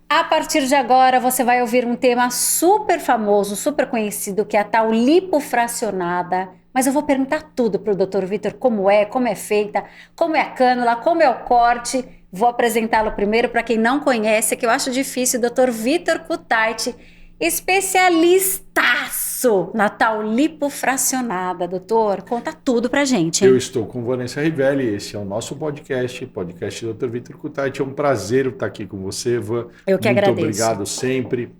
A partir de agora, você vai ouvir um tema super famoso, super conhecido, que é a tal lipofracionada. Mas eu vou perguntar tudo para o Dr. Vitor, como é feita, como é a cânula, como é o corte. Vou apresentá-lo primeiro para quem não conhece, que eu acho difícil, o Dr. Vitor Cutaiti, especialistaço na tal lipofracionada. Doutor, conta tudo pra gente, hein? Eu estou com Vanessa Rivelli, esse é o nosso podcast do Dr. Vitor Cutaiti. É um prazer estar aqui com você, Van. Eu que agradeço. Muito obrigado sempre.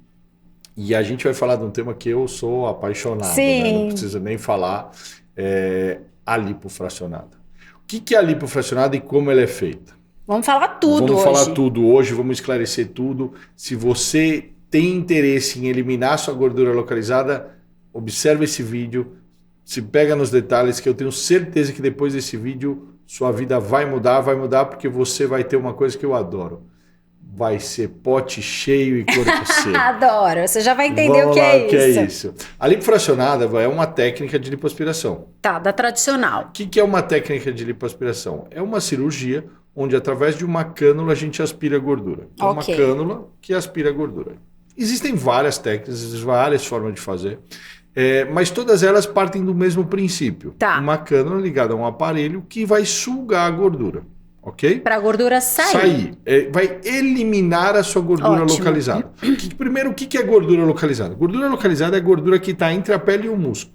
E a gente vai falar de um tema que eu sou apaixonado, Sim. né? Não precisa nem falar, a lipofracionada. O que é a lipofracionada e como ela é feita? Vamos falar tudo Vamos hoje. falar tudo hoje, vamos esclarecer tudo. Se você tem interesse em eliminar sua gordura localizada, observe esse vídeo, se pega nos detalhes, que eu tenho certeza que depois desse vídeo sua vida vai mudar porque você vai ter uma coisa que eu adoro. Vai ser pote cheio e corpo seco. Adoro, você já vai entender Vamos o que lá, é o que é isso. isso. A lipofracionada é uma técnica de lipoaspiração. Tá, da tradicional. O que é uma técnica de lipoaspiração? É uma cirurgia onde através de uma cânula a gente aspira a gordura. É uma Ok. cânula que aspira a gordura. Existem várias técnicas, existem várias formas de fazer, mas todas elas partem do mesmo princípio. Tá. Uma cânula ligada a um aparelho que vai sugar a gordura, ok? Pra gordura sair. Vai eliminar a sua gordura Ótimo. localizada. Primeiro, o que é gordura localizada? Gordura localizada é a gordura que está entre a pele e o músculo.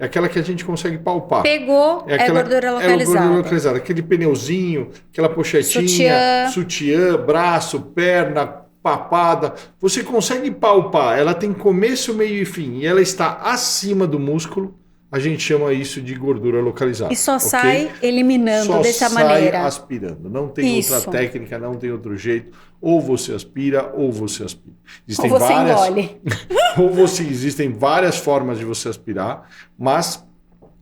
É aquela que a gente consegue palpar. Pegou, é gordura localizada. É gordura localizada. Aquele pneuzinho, aquela pochetinha, sutiã, braço, perna, papada. Você consegue palpar. Ela tem começo, meio e fim. E ela está acima do músculo. A gente chama isso de gordura localizada. E só okay? sai eliminando só dessa sai maneira. Aspirando. Não tem Isso. outra técnica, não tem outro jeito. Ou você aspira, ou você aspira. Existem Ou você várias... engole. Existem várias formas de você aspirar, mas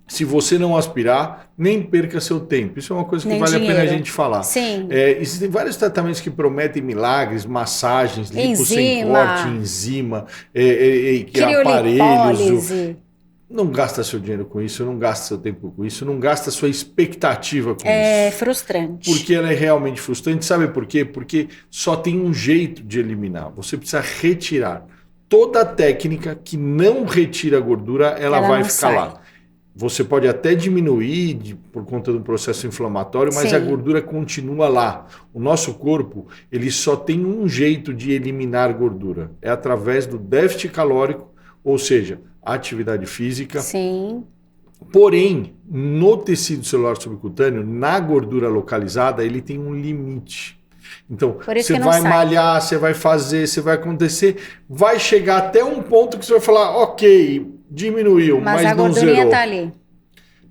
se você não aspirar, nem perca seu tempo. Isso é uma coisa que Nem vale dinheiro. a pena a gente falar. Sim. Existem vários tratamentos que prometem milagres, massagens, lipo sem corte, enzima, aparelhos. Criolipólise. Não gasta seu dinheiro com isso, não gasta seu tempo com isso, não gasta sua expectativa com É isso. frustrante. Porque ela é realmente frustrante. Sabe por quê? Porque só tem um jeito de eliminar. Você precisa retirar. Toda técnica que não retira a gordura, ela vai não ficar sai. lá. Você pode até diminuir por conta do processo inflamatório, mas Sim. a gordura continua lá. O nosso corpo, ele só tem um jeito de eliminar gordura. É através do déficit calórico, ou seja, atividade física. Sim. Porém, no tecido celular subcutâneo, na gordura localizada, ele tem um limite. Então, Por isso você que não vai sai. malhar, você vai fazer, você vai acontecer, vai chegar até um ponto que você vai falar, ok, diminuiu, mas a não gordurinha zerou. tá ali.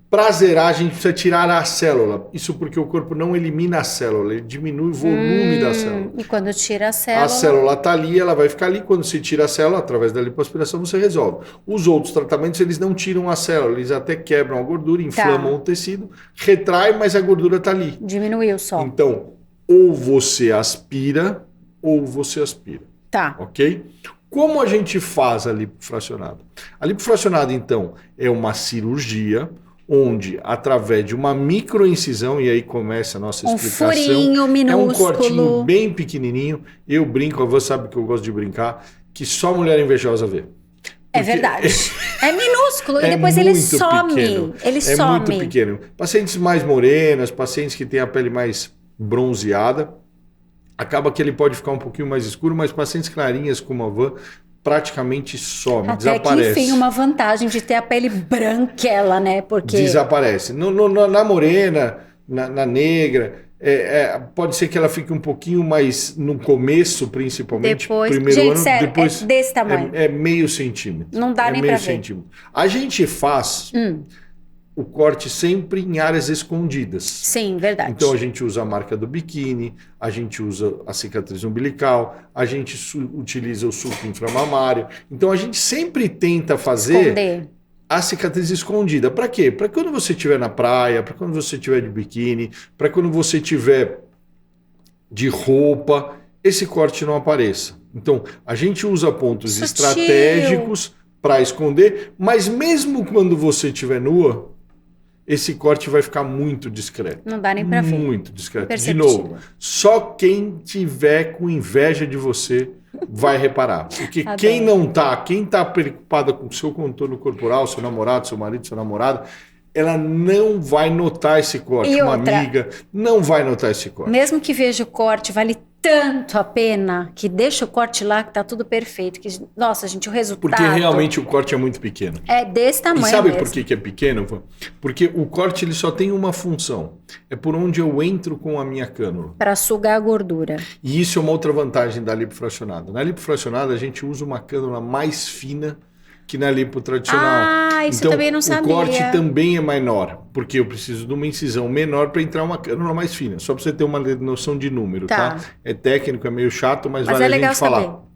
Para zerar, a gente precisa tirar a célula. Isso porque o corpo não elimina a célula, ele diminui o volume da célula. E quando tira a célula... A célula está ali, ela vai ficar ali. Quando se tira a célula, através da lipoaspiração, você resolve. Os outros tratamentos, eles não tiram a célula, eles até quebram a gordura, inflamam o tecido, retrai, mas a gordura está ali. Diminuiu só. Então, ou você aspira, ou você aspira. Tá. Ok? Como a gente faz a lipofracionada? A lipofracionada, então, é uma cirurgia onde, através de uma microincisão, e aí começa a nossa explicação. Furinho minúsculo. É um cortinho bem pequenininho. Eu brinco, a você sabe que eu gosto de brincar, que só mulher invejosa vê. É verdade. É minúsculo e depois ele some. Pequeno. Ele é some. muito pequeno. Pacientes mais morenas, pacientes que têm a pele mais bronzeada, acaba que ele pode ficar um pouquinho mais escuro, mas pacientes clarinhas como a Van praticamente some, Até desaparece. que, enfim, uma vantagem de ter a pele branquela, né? Porque... Desaparece. Na morena, na negra, pode ser que ela fique um pouquinho mais no começo, principalmente. Depois, primeiro gente, ano, sério, depois é desse tamanho. É meio centímetro. Não dá nem meio pra ver. centímetro. A gente faz o corte sempre em áreas escondidas. Sim, verdade. Então a gente usa a marca do biquíni, a gente usa a cicatriz umbilical, a gente utiliza o sulco inframamário. Então a gente sempre tenta fazer Esconder. a cicatriz escondida. Para quê? Para quando você estiver na praia, para quando você estiver de biquíni, para quando você estiver de roupa, esse corte não apareça. Então a gente usa pontos Sutil. estratégicos para esconder, mas mesmo quando você estiver nua, esse corte vai ficar muito discreto. Não dá nem pra ver. Muito discreto. De Imperceptível. novo, só quem tiver com inveja de você vai reparar. Porque Adoro. quem tá preocupada com o seu contorno corporal, seu namorado, seu marido, sua namorada, ela não vai notar esse corte. E uma outra, amiga não vai notar esse corte. mesmo que veja o corte, vale tanto a pena que deixa o corte lá que tá tudo perfeito. Que, nossa, gente, o resultado... Porque realmente o corte é muito pequeno. é desse tamanho E sabe mesmo. por que é pequeno, Van? Porque o corte ele só tem uma função. É por onde eu entro com a minha cânula. Para sugar a gordura. E isso é uma outra vantagem da lipofracionada. Na lipofracionada a gente usa uma cânula mais fina que na lipo tradicional. Ah, isso então, eu também não sabia. O corte também é menor, porque eu preciso de uma incisão menor para entrar uma cânula mais fina. Só para você ter uma noção de número, tá? É técnico, é meio chato, mas vale é a legal gente falar. saber.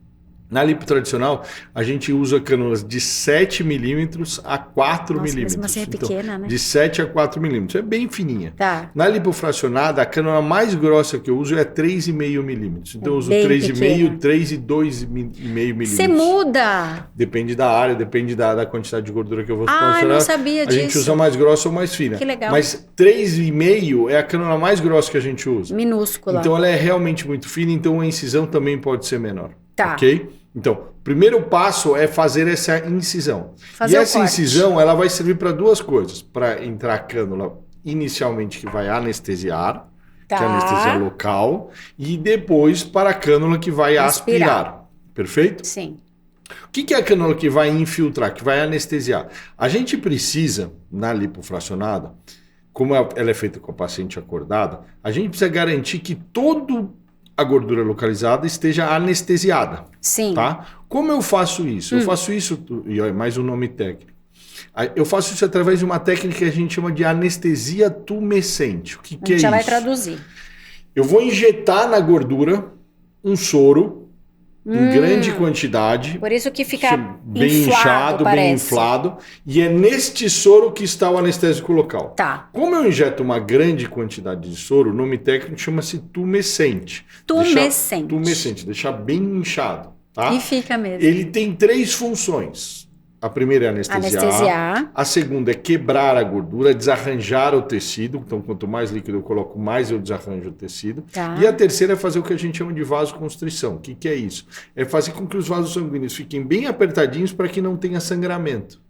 Na lipo tradicional, a gente usa cânulas de 7 milímetros a 4 Nossa, milímetros. mesmo assim é pequena, né? De 7 a 4 milímetros. É bem fininha. Tá. Na lipofracionada, a cânula mais grossa que eu uso é 3,5 milímetros. Então eu uso bem 3,5, pequena. 3,2,5 milímetros. Você muda! Depende da área, depende da quantidade de gordura que eu vou Ah, eu transportar. não sabia A gente disso. usa mais grossa ou mais fina. Que legal. Mas 3,5 é a cânula mais grossa que a gente usa. Minúscula. Então ela é realmente muito fina, então a incisão também pode ser menor. Tá. Ok? Então, o primeiro passo é fazer essa incisão. Fazer e o essa corte. incisão, ela vai servir para duas coisas. Para entrar a cânula inicialmente que vai anestesiar, Tá. que é a anestesia local, e depois para a cânula que vai aspirar. Perfeito? Sim. O que é a cânula que vai infiltrar, que vai anestesiar? A gente precisa, na lipofracionada, como ela é feita com a paciente acordada, a gente precisa garantir que toda a gordura localizada esteja anestesiada. Sim. Tá? Como eu faço isso? Eu faço isso, e olha, mais um nome técnico. Eu faço isso através de uma técnica que a gente chama de anestesia tumescente. O que A gente é já isso? vai traduzir. Eu vou injetar na gordura um soro em grande quantidade. Por isso que fica bem inchado, parece. bem inflado. E é neste soro que está o anestésico local. Tá. Como eu injeto uma grande quantidade de soro, o nome técnico chama-se tumescente. Tumescente. Tumescente, deixar bem inchado. Tá? E fica mesmo. Ele tem 3 funções. A primeira é Anestesiar. A segunda é quebrar a gordura, desarranjar o tecido. Então, quanto mais líquido eu coloco, mais eu desarranjo o tecido. Tá. E a terceira é fazer o que a gente chama de vasoconstrição. O que é isso? É fazer com que os vasos sanguíneos fiquem bem apertadinhos para que não tenha sangramento.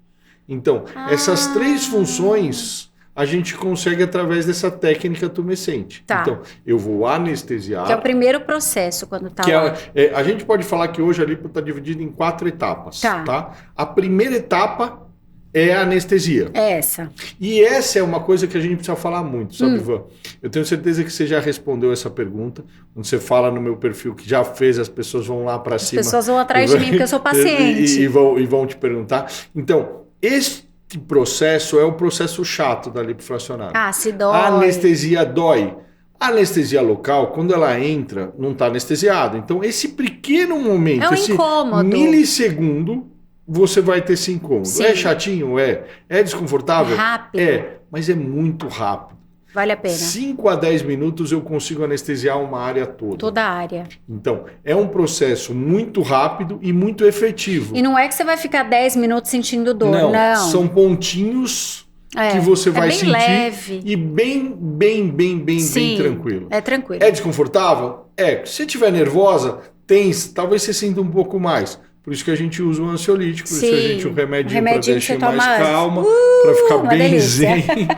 Então, essas 3 funções a gente consegue através dessa técnica tumescente. Tá. Então, eu vou anestesiar. Que é o primeiro processo quando tá Que lá. a gente pode falar que hoje a lipo está dividida em 4 etapas. Tá. A primeira etapa é a anestesia. É essa. E essa é uma coisa que a gente precisa falar muito, sabe, Ivan? Eu tenho certeza que você já respondeu essa pergunta. Quando você fala no meu perfil que já fez, as pessoas vão lá para cima. As pessoas vão atrás de mim, porque eu sou paciente. E vão te perguntar. Então, este processo é o processo chato da lipofracionada. Ah, se dói. A anestesia dói. A anestesia local, quando ela entra, não está anestesiado. Então, esse pequeno momento, É um esse incômodo. milissegundo, você vai ter esse incômodo. Sim. É chatinho? É. É desconfortável? É rápido. É, mas é muito rápido. Vale a pena. 5 a 10 minutos eu consigo anestesiar uma área toda. Toda a área. Então, é um processo muito rápido e muito efetivo. E não é que você vai ficar 10 minutos sentindo dor, não. São pontinhos É, que você vai bem sentir leve. e bem Sim, tranquilo. É tranquilo. É desconfortável? É. Se estiver nervosa, tensa, talvez você sinta um pouco mais. Por isso que a gente usa o ansiolítico, por isso que a gente usa o remedinho para deixar que você mais toma calma, para ficar uma bem delícia. zen,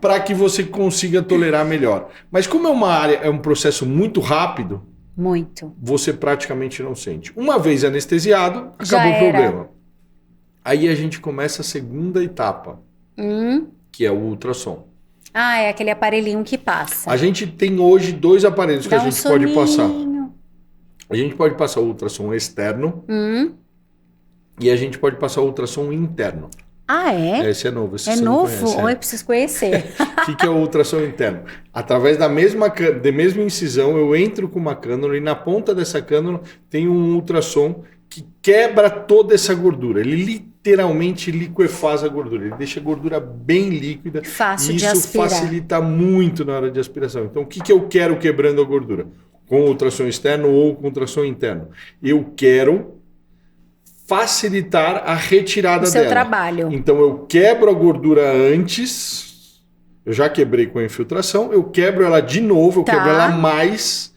para que você consiga tolerar melhor. Mas como é uma área, é um processo muito rápido, Muito. você praticamente não sente. Uma vez anestesiado, Já acabou o era. problema. Aí a gente começa a segunda etapa, que é o ultrassom. Ah, é aquele aparelhinho que passa. A gente tem hoje 2 aparelhos que Dá a um gente pode passar. soninho. A gente pode passar o ultrassom externo e a gente pode passar o ultrassom interno. Ah, é? Esse é novo. Esse É você não novo? conhece, Ou eu preciso conhecer. O que é o ultrassom interno? Através da mesma incisão, eu entro com uma cânula e na ponta dessa cânula tem um ultrassom que quebra toda essa gordura. Ele literalmente liquefaz a gordura. Ele deixa a gordura bem líquida. Fácil e de isso aspirar. facilita muito na hora de aspiração. Então, o que eu quero quebrando a gordura? Com ultrassom externo ou com ultrassom interno? Eu quero facilitar a retirada O seu dela. trabalho. Então, eu quebro a gordura antes Eu já quebrei com a infiltração, eu quebro ela de novo, eu quebro ela mais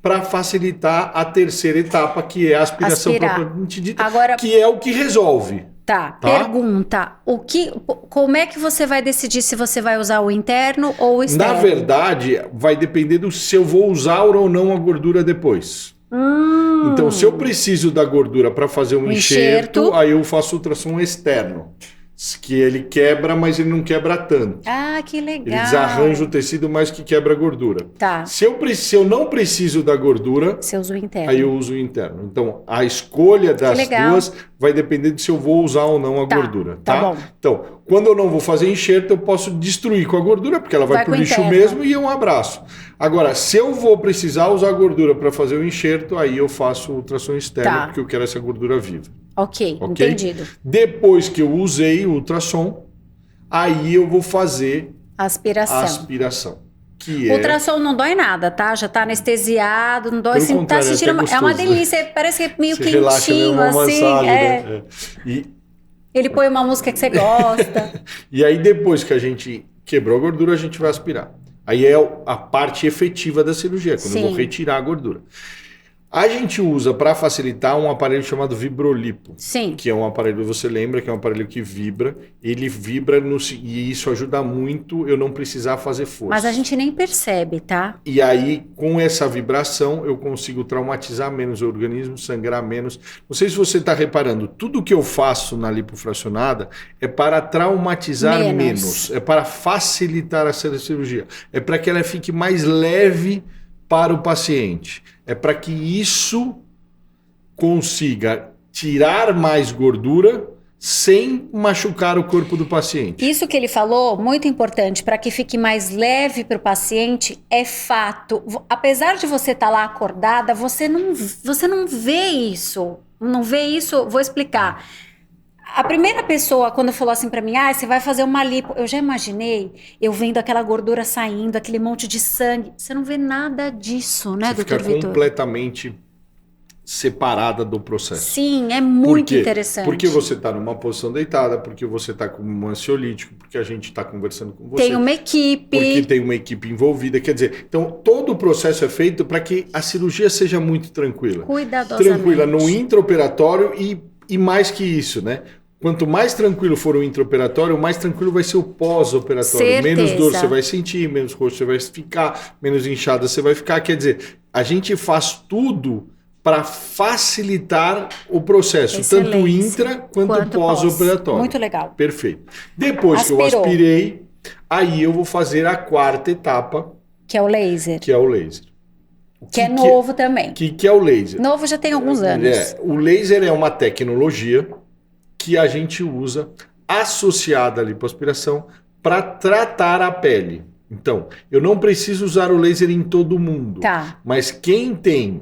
para facilitar a terceira etapa, que é a aspiração propriamente dita, agora, que é o que resolve. Tá, pergunta, como é que você vai decidir se você vai usar o interno ou o externo? Na verdade, vai depender do se eu vou usar ou não a gordura depois. Então, se eu preciso da gordura para fazer um enxerto, aí eu faço ultrassom externo. Que ele quebra, mas ele não quebra tanto. Ah, que legal. Ele desarranja o tecido, mas que quebra a gordura. Tá. Se eu não preciso da gordura, você usa o interno. Aí eu uso o interno. Então, a escolha das duas vai depender de se eu vou usar ou não a gordura. Tá bom. Então, quando eu não vou fazer enxerto, eu posso destruir com a gordura, porque ela vai pro lixo mesmo e é um abraço. Agora, se eu vou precisar usar a gordura para fazer o enxerto, aí eu faço ultrassom externo, porque eu quero essa gordura viva. Ok, entendido. Depois que eu usei o ultrassom, aí eu vou fazer aspiração. Que ultrassom não dói nada, tá? Já tá anestesiado, não dói. Assim, tá sentindo, é uma delícia, né? Parece que é meio quentinho, assim. Massagem, né? Ele põe uma música que você gosta. E aí, depois que a gente quebrou a gordura, a gente vai aspirar. Aí é a parte efetiva da cirurgia, quando eu vou retirar a gordura. A gente usa, para facilitar, um aparelho chamado Vibrolipo. Sim. Que é um aparelho, você lembra, que é um aparelho que vibra. Ele vibra e isso ajuda muito eu não precisar fazer força. Mas a gente nem percebe, tá? E aí, com essa vibração, eu consigo traumatizar menos o organismo, sangrar menos. Não sei se você está reparando, tudo que eu faço na lipofracionada é para traumatizar menos. É para facilitar essa cirurgia. É para que ela fique mais leve para o paciente. É para que isso consiga tirar mais gordura sem machucar o corpo do paciente. Isso que ele falou, muito importante, para que fique mais leve para o paciente, é fato. Apesar de você estar lá acordada, você não vê isso. Não vê isso, vou explicar. A primeira pessoa, quando falou assim pra mim, você vai fazer uma lipo, eu já imaginei eu vendo aquela gordura saindo, aquele monte de sangue. Você não vê nada disso, né, doutor Vitor? Fica completamente separada do processo. Sim, é muito interessante. Porque você está numa posição deitada, porque você está com um ansiolítico, porque a gente está conversando com você. Tem uma equipe. Porque tem uma equipe envolvida. Quer dizer, então todo o processo é feito para que a cirurgia seja muito tranquila. Cuidadosamente. Tranquila no intraoperatório e mais que isso, né? Quanto mais tranquilo for o intraoperatório, mais tranquilo vai ser o pós-operatório. Menos dor você vai sentir, menos roxo você vai ficar, menos inchada você vai ficar. Quer dizer, a gente faz tudo para facilitar o processo, tanto intra quanto pós-operatório. Muito legal. Perfeito. Depois que eu aspirei, aí eu vou fazer a quarta etapa. Que é o laser. Que é o laser. Que é novo também. Que é o laser. Novo já tem alguns anos. O laser é uma tecnologia que a gente usa associada à lipoaspiração para tratar a pele. Então, eu não preciso usar o laser em todo mundo. Tá. Mas quem tem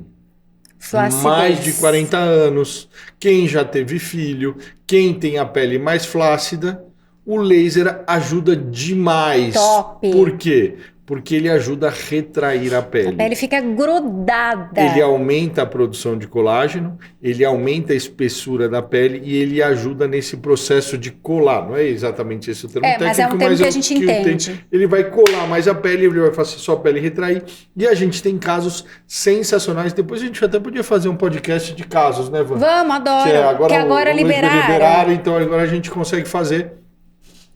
flacidez, mais de 40 anos, quem já teve filho, quem tem a pele mais flácida, o laser ajuda demais. Top. Por quê? Porque ele ajuda a retrair a pele. A pele fica grudada. Ele aumenta a produção de colágeno, ele aumenta a espessura da pele e ele ajuda nesse processo de colar. Não é exatamente esse o termo técnico, mas é um termo que a gente entende. Ele vai colar mais a pele, ele vai fazer só a pele retrair. E a gente tem casos sensacionais. Depois a gente até podia fazer um podcast de casos, né, Van? Vamos, adoro. Que agora liberaram. Então agora a gente consegue fazer.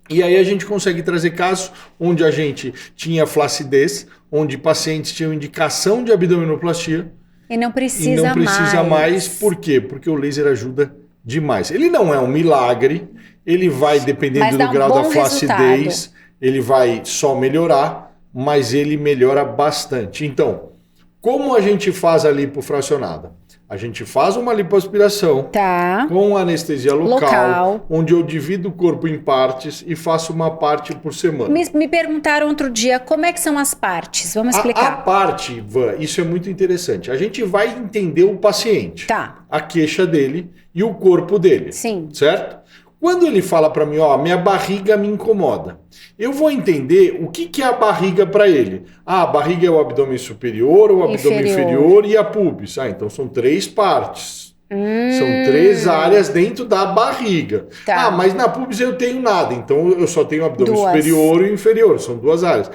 E aí a gente consegue trazer casos onde a gente tinha flacidez, onde pacientes tinham indicação de abdominoplastia. E não precisa mais. Por quê? Porque o laser ajuda demais. Ele não é um milagre, ele vai, dependendo do grau da flacidez, ele vai só melhorar, mas ele melhora bastante. Então, como a gente faz a lipofracionada? A gente faz uma lipoaspiração com anestesia local, onde eu divido o corpo em partes e faço uma parte por semana. Me perguntaram outro dia como é que são as partes. Vamos explicar. A parte, Van, isso é muito interessante. A gente vai entender o paciente, a queixa dele e o corpo dele. Sim. Certo? Quando ele fala para mim, minha barriga me incomoda, eu vou entender o que é a barriga para ele. A barriga é o abdômen superior, o abdômen inferior e a pubis. Então são 3 partes. São 3 áreas dentro da barriga. Tá. Mas na pubis eu tenho nada, então eu só tenho abdômen 2. superior e inferior, são 2 áreas.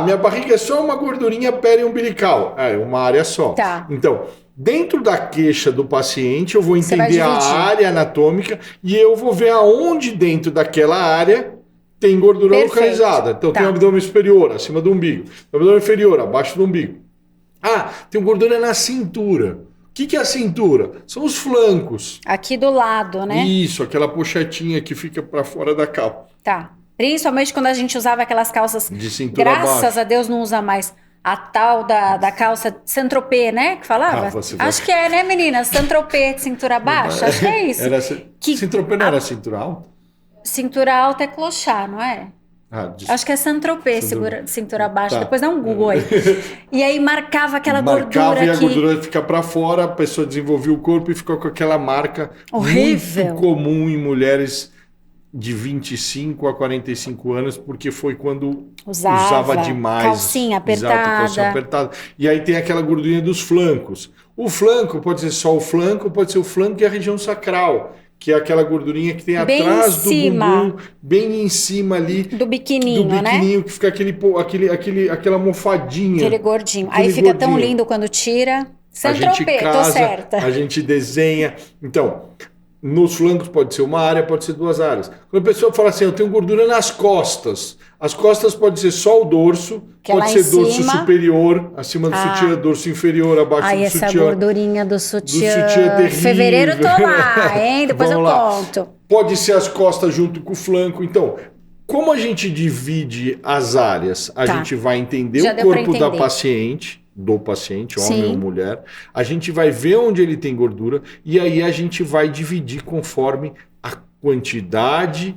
Minha barriga é só uma gordurinha periumbilical, é uma área só. Tá. Então, dentro da queixa do paciente, eu vou Você vai entender a dividir. área anatômica e eu vou ver aonde dentro daquela área tem gordura Perfeito. localizada. Então, Tá. tem o abdômen superior, acima do umbigo. O abdômen inferior, abaixo do umbigo. Tem gordura na cintura. O que é a cintura? São os flancos. Aqui do lado, né? Isso, aquela pochetinha que fica para fora da calça. Tá. Principalmente quando a gente usava aquelas calças. De cintura Graças abaixo. a Deus não usa mais. A tal da calça Saint-Tropez, né? Que falava? você vai- Acho que é, né, meninas? Saint-Tropez de cintura baixa? Acho que é isso. Cintura não era cintura alta? Cintura alta é clochard, não é? Acho que é Saint-Tropez, cintura baixa. Tá. Depois dá um Google aí. E aí marcava aquela Marcava gordura e a aqui. gordura fica para fora, a pessoa desenvolvia o corpo e ficou com aquela marca Horrível. muito comum em mulheres de 25 a 45 anos, porque foi quando usava demais. Calcinha apertada. Exato, calcinha apertada. E aí tem aquela gordurinha dos flancos. O flanco pode ser só o flanco, pode ser o flanco e a região sacral, que é aquela gordurinha que tem Bem atrás do em cima. bumbum, bem em cima ali. Do biquininho, né? Que fica aquela mofadinha. Aquele gordinho. Aquele Aí fica tão gordinho. lindo quando tira. A gente Saint-Tropez, tô casa, certa. a gente desenha. Então, nos flancos pode ser uma área, pode ser 2 áreas. Quando a pessoa fala assim, eu tenho gordura nas costas. As costas pode ser só o dorso, Que é pode lá ser em dorso cima. superior, acima do sutiã, dorso inferior, abaixo Aí do essa sutiã. gordurinha do sutiã. sutiã é terrível. Fevereiro eu tô lá, hein? Depois Vamos eu lá. conto. Pode ser as costas junto com o flanco. Então, como a gente divide as áreas, a gente vai entender Já o deu pra corpo da entender. paciente, homem Sim. ou mulher, a gente vai ver onde ele tem gordura e aí a gente vai dividir conforme a quantidade,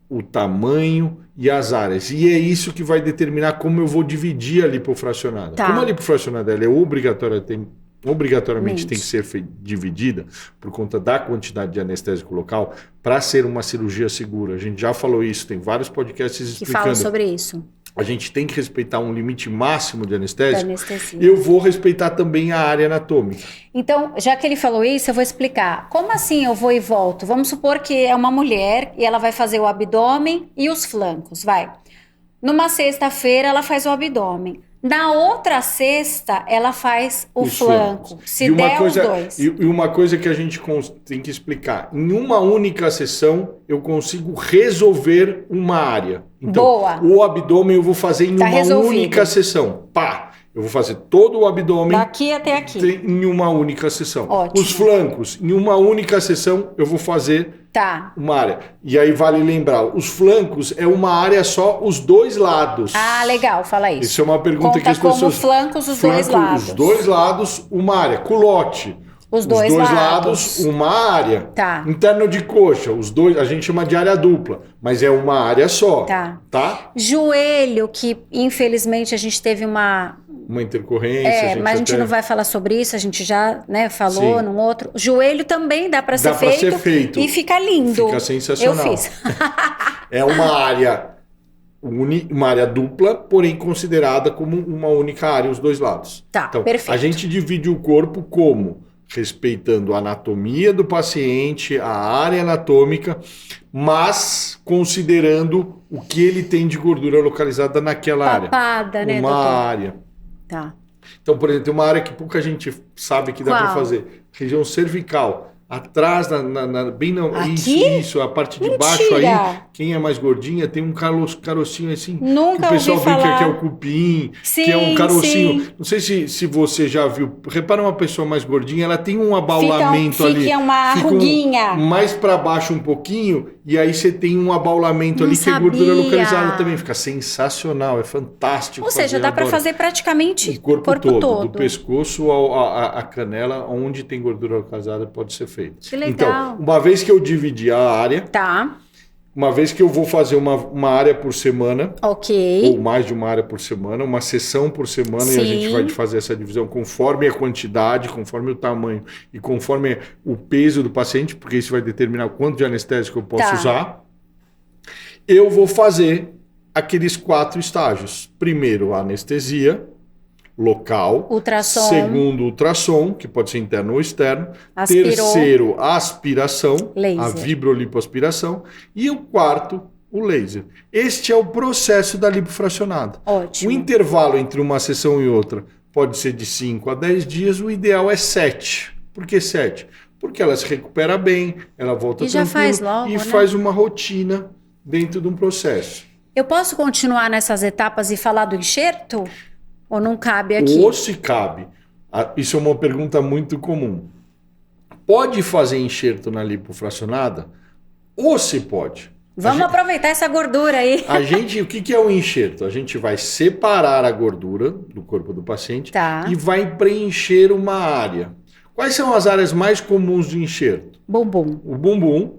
o tamanho e as áreas. E é isso que vai determinar como eu vou dividir a lipofracionada. Tá. Como a lipofracionada ela é obrigatoriamente tem que ser dividida por conta da quantidade de anestésico local para ser uma cirurgia segura. A gente já falou isso, tem vários podcasts Que explicando. fala sobre isso. A gente tem que respeitar um limite máximo de Da anestésico. anestesia. Eu vou respeitar também a área anatômica. Então, já que ele falou isso, eu vou explicar. Como assim eu vou e volto? Vamos supor que é uma mulher e ela vai fazer o abdômen e os flancos, vai. Numa sexta-feira ela faz o abdômen. Na outra sexta ela faz o Os flanco. flancos. Se E uma der coisa, os dois. E uma coisa que a gente tem que explicar. Em uma única sessão, eu consigo resolver uma área. Então, Boa. o abdômen eu vou fazer em Tá uma resolvido. única sessão. Pá! Eu vou fazer todo o abdômen Daqui até aqui. em uma única sessão. Ótimo. Os flancos, em uma única sessão, eu vou fazer Tá. uma área. E aí vale lembrar, os flancos é uma área só, os dois lados. Ah, legal, fala isso. Isso é uma pergunta Conta que as como pessoas... flancos os dois lados. Os dois lados, uma área. Culote. Os dois lados, uma área. Tá. Interno de coxa, os dois, a gente chama de área dupla, mas é uma área só. Tá. Joelho, que infelizmente a gente teve uma intercorrência. mas a gente não vai falar sobre isso, a gente já, né, falou Sim. num outro. Joelho também dá para Dá ser pra feito. ser feito. E fica lindo. Fica sensacional. Eu fiz. É uma área uma área dupla, porém considerada como uma única área, os dois lados. Tá, então, perfeito. A gente divide o corpo como? Respeitando a anatomia do paciente, a área anatômica, mas considerando o que ele tem de gordura localizada naquela área. Papada, né, uma doutor? área. Tá. Então, por exemplo, tem uma área que pouca gente sabe que dá para fazer. Região cervical. Atrás, bem não. Aqui? Isso, a parte de Mentira! baixo aí, quem é mais gordinha, tem um carocinho assim. Nunca que o pessoal ouvi brinca falar. que é o cupim, Sim, que é um carocinho. sim. Não sei se você já viu. Repara uma pessoa mais gordinha, ela tem um abaulamento ali. Fica uma ruguinha. Mais para baixo um pouquinho, e aí você tem um abaulamento Não ali que é gordura sabia. localizada também. Fica sensacional, é fantástico. Ou seja, dá para fazer praticamente o corpo todo. Do pescoço à canela, onde tem gordura localizada, pode ser feito. Que legal. Então, uma vez que eu dividi a área, Tá. uma vez que eu vou fazer uma área por semana, Ok. ou mais de uma área por semana, uma sessão por semana, e a gente Sim. vai fazer essa divisão conforme a quantidade, conforme o tamanho e conforme o peso do paciente, porque isso vai determinar o quanto de anestésico eu posso usar. Eu vou fazer aqueles 4 estágios. Primeiro, a anestesia. local. Ultrassom. Segundo, ultrassom, que pode ser interno ou externo. Aspirou. Terceiro, aspiração, Laser. a vibrolipoaspiração. E o quarto, o laser. Este é o processo da lipofracionada. Ótimo. O intervalo entre uma sessão e outra pode ser de 5 a 10 dias, o ideal é 7. Por que 7? Porque ela se recupera bem, ela volta E já tranquilo faz logo, e né? faz uma rotina dentro de um processo. Eu posso continuar nessas etapas e falar do enxerto? Ou não cabe aqui? Ou se cabe. Isso é uma pergunta muito comum. Pode fazer enxerto na lipofracionada? Ou se pode? Vamos aproveitar essa gordura aí. O que é o enxerto? A gente vai separar a gordura do corpo do paciente Tá. e vai preencher uma área. Quais são as áreas mais comuns de enxerto? Bumbum. O bumbum,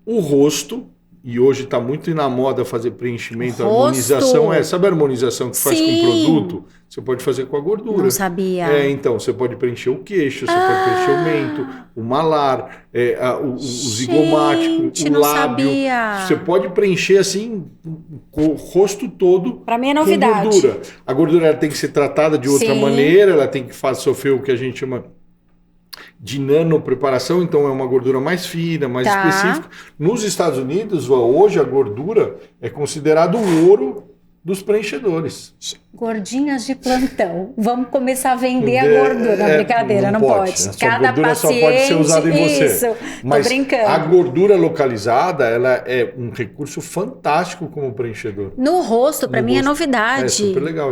o rosto, e hoje está muito na moda fazer preenchimento, Rosto. harmonização. Sabe a harmonização que faz com Sim. produto? Você pode fazer com a gordura. Não sabia. Então, você pode preencher o queixo, você pode preencher o mento, o malar, o zigomático, Gente, o não lábio. sabia. Você pode preencher assim o rosto todo. Pra mim é com novidade. gordura. A gordura ela tem que ser tratada de outra Sim. maneira, ela tem que sofrer o que a gente chama de nanopreparação, então é uma gordura mais fina, mais Tá. específica. Nos Estados Unidos, hoje a gordura é considerado o ouro dos preenchedores. Gordinhas de plantão. Vamos começar a vender a gordura. Brincadeira, não pode. A sua Cada gordura paciente... só pode ser usada em você. Isso, Mas tô brincando. a gordura localizada, ela é um recurso fantástico como preenchedor. No rosto, pra No mim, é rosto. novidade. É super legal,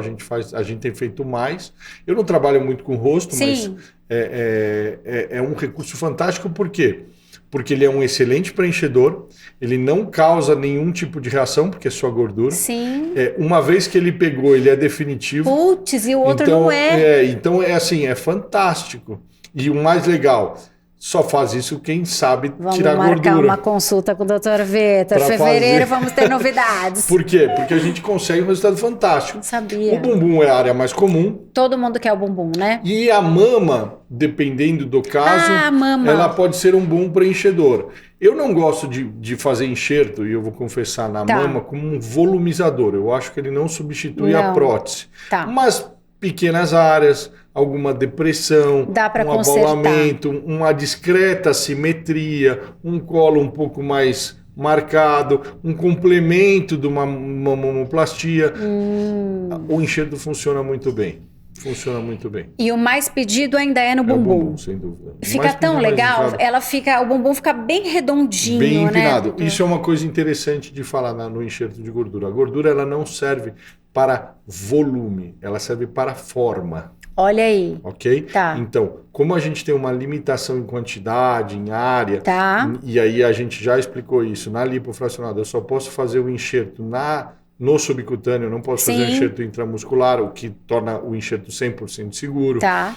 a gente tem feito mais. Eu não trabalho muito com rosto, Sim. mas é um recurso fantástico, por quê? Porque ele é um excelente preenchedor, ele não causa nenhum tipo de reação, porque é só gordura. Sim. Uma vez que ele pegou, ele é definitivo. Putz, e o outro então, não é. Então é assim, é fantástico. E o mais legal, só faz isso quem sabe Vamos tirar marcar gordura. uma consulta com o Dr. Vitor. Pra Fevereiro fazer. vamos ter novidades. Por quê? Porque a gente consegue um resultado fantástico. Sabia. O bumbum é a área mais comum. Todo mundo quer o bumbum, né? E a mama, dependendo do caso, Ah, a mama. ela pode ser um bom preenchedor. Eu não gosto de fazer enxerto, e eu vou confessar, na Tá. mama como um volumizador. Eu acho que ele não substitui a Não. prótese. Tá. Mas pequenas áreas, alguma depressão, Dá pra um consertar. abaulamento, uma discreta simetria, um colo um pouco mais marcado, um complemento de uma mamoplastia. O enxerto funciona muito bem. Funciona muito bem. E o mais pedido ainda é no É o bumbum. bumbum, sem dúvida. Fica Mais tão pedido, mais legal, indicado. o bumbum fica bem redondinho, Bem né? empinado. doutor? Isso é uma coisa interessante de falar no enxerto de gordura. A gordura ela não serve para volume, ela serve para forma, Olha aí. ok? Tá. Então, como a gente tem uma limitação em quantidade, em área, Tá. e aí a gente já explicou isso, na lipofracionada eu só posso fazer o enxerto no subcutâneo, eu não posso fazer o Sim. enxerto intramuscular, o que torna o enxerto 100% seguro. Tá.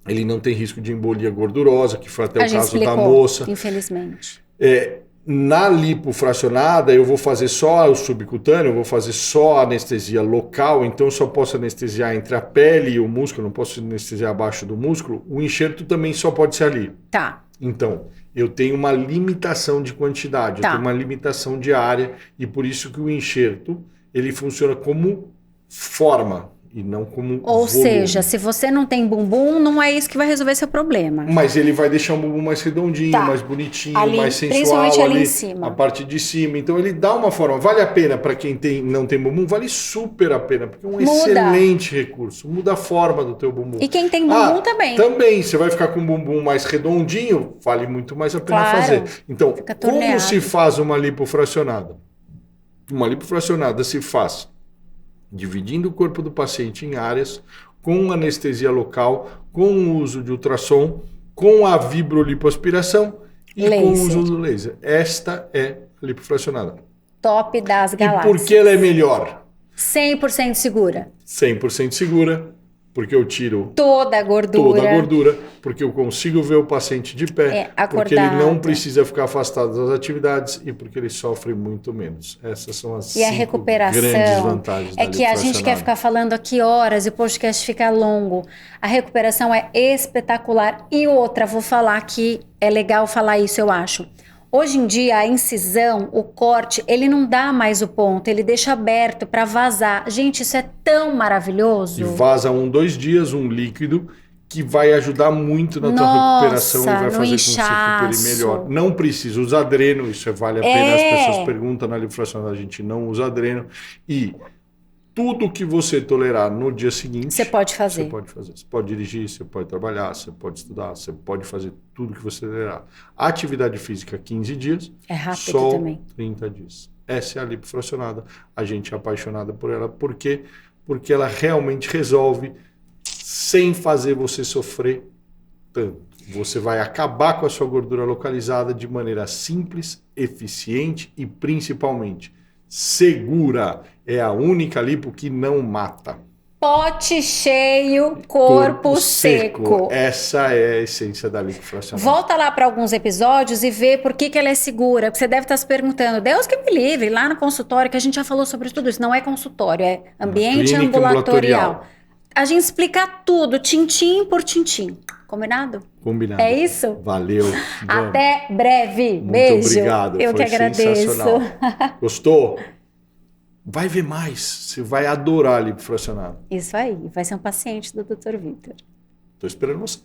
Ele não tem risco de embolia gordurosa, que foi até A o gente caso explicou, da moça. infelizmente. Na lipofracionada, eu vou fazer só o subcutâneo, eu vou fazer só a anestesia local, então eu só posso anestesiar entre a pele e o músculo, não posso anestesiar abaixo do músculo. O enxerto também só pode ser ali. Tá. Então, eu tenho uma limitação de quantidade, Tá. eu tenho uma limitação de área, e por isso que o enxerto, ele funciona como forma e não como Ou volume. seja, se você não tem bumbum, não é isso que vai resolver seu problema. Mas ele vai deixar um bumbum mais redondinho, Tá. mais bonitinho, Ali, mais sensual. principalmente ali em cima. A parte de cima. Então ele dá uma forma. Vale a pena para quem não tem bumbum? Vale super a pena, porque é um Muda. excelente recurso. Muda a forma do teu bumbum. E quem tem bumbum também. Também. Você vai ficar com um bumbum mais redondinho, vale muito mais a pena Claro. fazer. Então, Fica como torneado. se faz uma lipofracionada? Uma lipofracionada se faz dividindo o corpo do paciente em áreas, com anestesia local, com o uso de ultrassom, com a vibrolipoaspiração e com o Laser. uso do laser. Esta é a lipofracionada. Top das E galáxias. por que ela é melhor? 100% segura. 100% segura, porque eu tiro Toda a gordura. toda a gordura, porque eu consigo ver o paciente de pé, porque ele não acordado. precisa ficar afastado das atividades e porque ele sofre muito menos. Essas são as E a 5 recuperação grandes vantagens da é que a gente quer lipofracionada. ficar falando aqui horas e o podcast fica longo. A recuperação é espetacular. E outra, vou falar que é legal falar isso, eu acho. Hoje em dia, a incisão, o corte, ele não dá mais o ponto, ele deixa aberto para vazar. Gente, isso é tão maravilhoso. E vaza 2 dias um líquido que vai ajudar muito na tua recuperação e vai fazer com que você recupere melhor. Não precisa usar dreno, isso vale a pena. As pessoas perguntam na lipofacial, a gente não usa dreno. E tudo que você tolerar no dia seguinte, você pode fazer. Você pode fazer. Você pode dirigir, você pode trabalhar, você pode estudar, você pode fazer tudo que você tolerar. Atividade física, 15 dias. É rápido sol, também. 30 dias. Essa é a lipofracionada. A gente é apaixonada por ela. Por quê? Porque ela realmente resolve sem fazer você sofrer tanto. Você vai acabar com a sua gordura localizada de maneira simples, eficiente e principalmente segura. É a única lipo que não mata. Pote cheio, corpo seco. Essa é a essência da lipofracionada. Volta lá para alguns episódios e vê por que ela é segura. Você deve estar se perguntando, Deus que me livre, lá no consultório, que a gente já falou sobre tudo isso. Não é consultório, é ambiente ambulatorial. A gente explica tudo, tintim por tintim. Combinado? Combinado. É isso? Valeu. Até breve. Muito Beijo. obrigado. Eu que agradeço. Gostou? Vai ver mais. Você vai adorar a lipofracionada. Isso aí. Vai ser um paciente do Dr. Vitor. Estou esperando você.